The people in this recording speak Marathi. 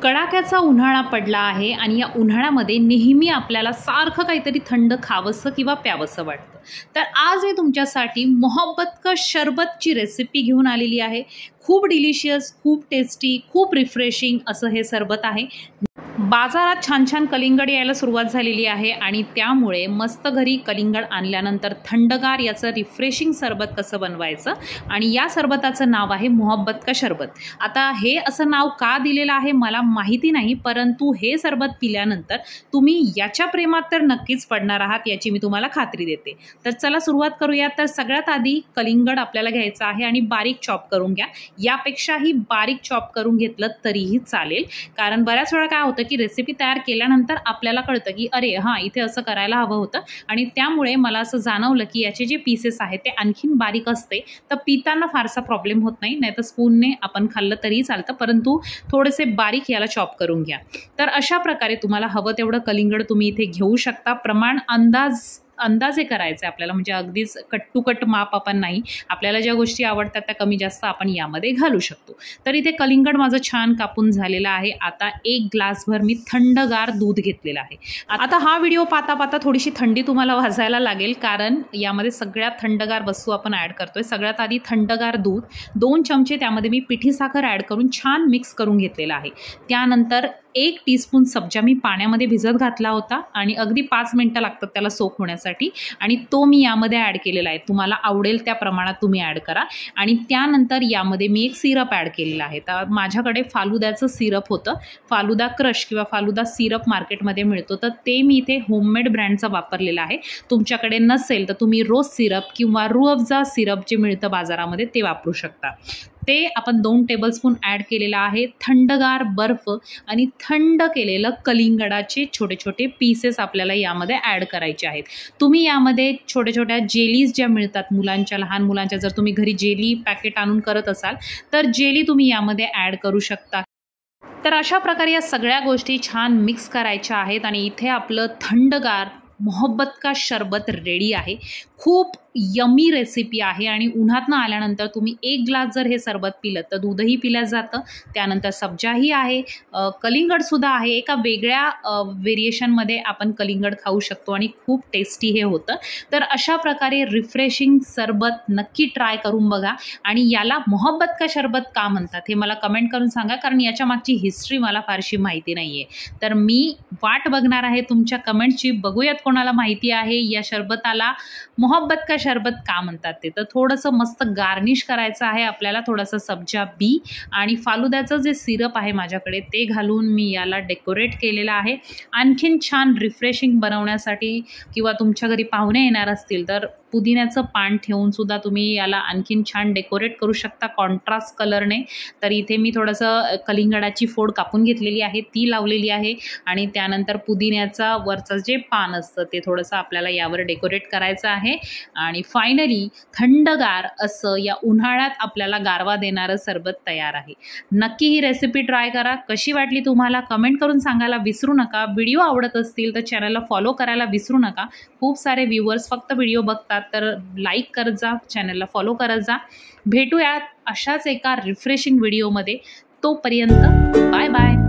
कडाक्याचा उन्हाळा पडला आहे आणि या उन्हाळ्यामध्ये नेहमी आपल्याला सारखं काहीतरी थंड खावंसं किंवा प्यावंसं वाटतं। तर आज मी तुमच्यासाठी मोहब्बत का शरबतची रेसिपी घेऊन आलेली आहे। खूप डिलिशियस, खूप टेस्टी, खूप रिफ्रेशिंग असं हे सरबत आहे। बाजारात छान छान कलिंगड यायला सुरुवात झालेली आहे आणि त्यामुळे मस्त घरी कलिंगड आणल्यानंतर थंडगार याचं रिफ्रेशिंग सरबत कसं बनवायचं आणि या सरबताचं नाव आहे मोहब्बत का शरबत। आता हे असं नाव का दिलेलं आहे मला माहिती नाही, परंतु हे सरबत पिल्यानंतर तुम्ही याच्या प्रेमात तर नक्कीच पडणार आहात याची मी तुम्हाला खात्री देते। तर चला सुरुवात करूया। तर सगळ्यात आधी कलिंगड आपल्याला घ्यायचं आहे आणि बारीक चॉप करून घ्या। यापेक्षाही बारीक चॉप करून घेतलं तरीही चालेल, कारण बऱ्याच वेळा काय होतं की रेसिपी तयार केल्यानंतर आपल्याला कळतं की अरे हां, इथे असं करायला हवं होतं आणि त्यामुळे मला असं जाणवलं की याचे जे पीसेस आहेत ते आणखीन बारीक असते तर पिताना फारसा प्रॉब्लेम होत नाही, नाहीतर स्पूनने आपण खाल्लं तरीही चालतं, परंतु थोडेसे बारीक याला चॉप करून घ्या। तर अशा प्रकारे तुम्हाला हवं तेवढं कलिंगड तुम्ही इथे घेऊ शकता। प्रमाण अंदाजे करायचं आहे आपल्याला, म्हणजे अगदीच कट टू कट माप आपण नाही, आपल्याला ज्या गोष्टी आवडतात त्या कमी जास्त आपण यामध्ये घालू शकतो। तर इथे कलिंगड माझं छान कापून झालेलं आहे। आता 1 ग्लासभर मी थंडगार दूध घेतलेलं आहे। आता हा व्हिडिओ पाहता पाहता थोडीशी थंडी तुम्हाला वाजायला लागेल, कारण यामध्ये सगळ्यात थंडगार वस्तू आपण ॲड करतोय। सगळ्यात आधी थंडगार दूध 2 चमचे त्यामध्ये मी पिठी साखर ॲड करून छान मिक्स करून घेतलेलं आहे। त्यानंतर 1 टीस्पून सब्जा मी पाण्यामध्ये भिजत घातला होता आणि अगदी 5 मिनिटं लागतात त्याला सोक होण्यासाठी आणि तो मी यामध्ये ॲड केलेला आहे। तुम्हाला आवडेल त्या प्रमाणात तुम्ही ॲड करा। आणि त्यानंतर यामध्ये मी एक सिरप ॲड केलेला आहे। तर माझ्याकडे फालुद्याचं सिरप होतं, फालुदा क्रश किंवा फालुदा सिरप मार्केटमध्ये मिळतो, तर ते मी इथे होममेड ब्रँडचं वापरलेलं आहे। तुमच्याकडे नसेल तर तुम्ही रोज सिरप किंवा रूह अफजा सिरप जे मिळतं बाजारामध्ये ते वापरू शकता। ते आपण 2 टेबलस्पून ॲड केलेलं आहे। थंडगार बर्फ आणि थंड केलेलं कलिंगडाचे छोटे छोटे पीसेस आपल्याला यामध्ये ॲड करायचे आहेत। तुम्ही यामध्ये छोट्या छोट्या जेलीज ज्या मिळतात मुलांच्या, लहान मुलांच्या, जर तुम्ही घरी जेली पॅकेट आणून करत असाल तर जेली तुम्ही यामध्ये ॲड करू शकता। तर अशा प्रकारे या सगळ्या गोष्टी छान मिक्स करायच्या आहेत आणि इथे आपलं थंडगार मोहब्बत का शरबत रेडी आहे। खूप यमी रेसिपी आहे आणि उन्हातनं आल्यानंतर तुम्ही 1 ग्लास जर हे सरबत पिलं तर दूधही पिलं जातं, त्यानंतर सब्जाही आहे, कलिंगडसुद्धा आहे। एका वेगळ्या व्हेरिएशनमध्ये आपण कलिंगड खाऊ शकतो आणि खूप टेस्टी हे होतं। तर अशा प्रकारे रिफ्रेशिंग सरबत नक्की ट्राय करून बघा आणि याला मोहब्बत का शरबत का म्हणतात हे मला कमेंट करून सांगा, कारण याच्या मागची हिस्ट्री मला फारशी माहिती नाही आहे। तर मी वाट बघणार आहे तुमच्या कमेंटची। बघूयात कोणाला माहिती आहे या शरबताला मोहब्बत का शरबत का म्हणतात ते। तर थोडंसं मस्त गार्निश करायचं आहे आपल्याला, थोडंसं सब्जा बी आणि फालुद्याचं जे सिरप आहे माझ्याकडे ते घालून मी याला डेकोरेट केलेलं आहे। आणखीन छान रिफ्रेशिंग बनवण्यासाठी किंवा तुमच्या घरी पाहुणे येणार असतील तर पुदिन्याचं पान ठेवून सुद्धा तुम्ही याला आणखीन छान डेकोरेट करू शकता कॉन्ट्रास्ट कलरने। तर इथे मी थोडंसं कलिंगडाची फोड कापून घेतलेली आहे ती लावलेली आहे आणि त्यानंतर पुदिन्याचा वरचं जे पान असतं ते थोडंसं आपल्याला यावर डेकोरेट करायचं आहे आणि फायनली थंडगार असं या उन्हाळ्यात आपल्याला गारवा देणारं सरबत तयार आहे। नक्की ही रेसिपी ट्राय करा। कशी वाटली तुम्हाला कमेंट करून सांगायला विसरू नका। व्हिडिओ आवडत असतील तर चॅनलला फॉलो करायला विसरू नका। खूप सारे व्ह्यूअर्स फक्त व्हिडिओ बघतात, तर लाईक करत जा, चॅनलला फॉलो करत जा। भेटूयात अशाच एका रिफ्रेशिंग व्हिडिओमध्ये, तोपर्यंत बाय बाय।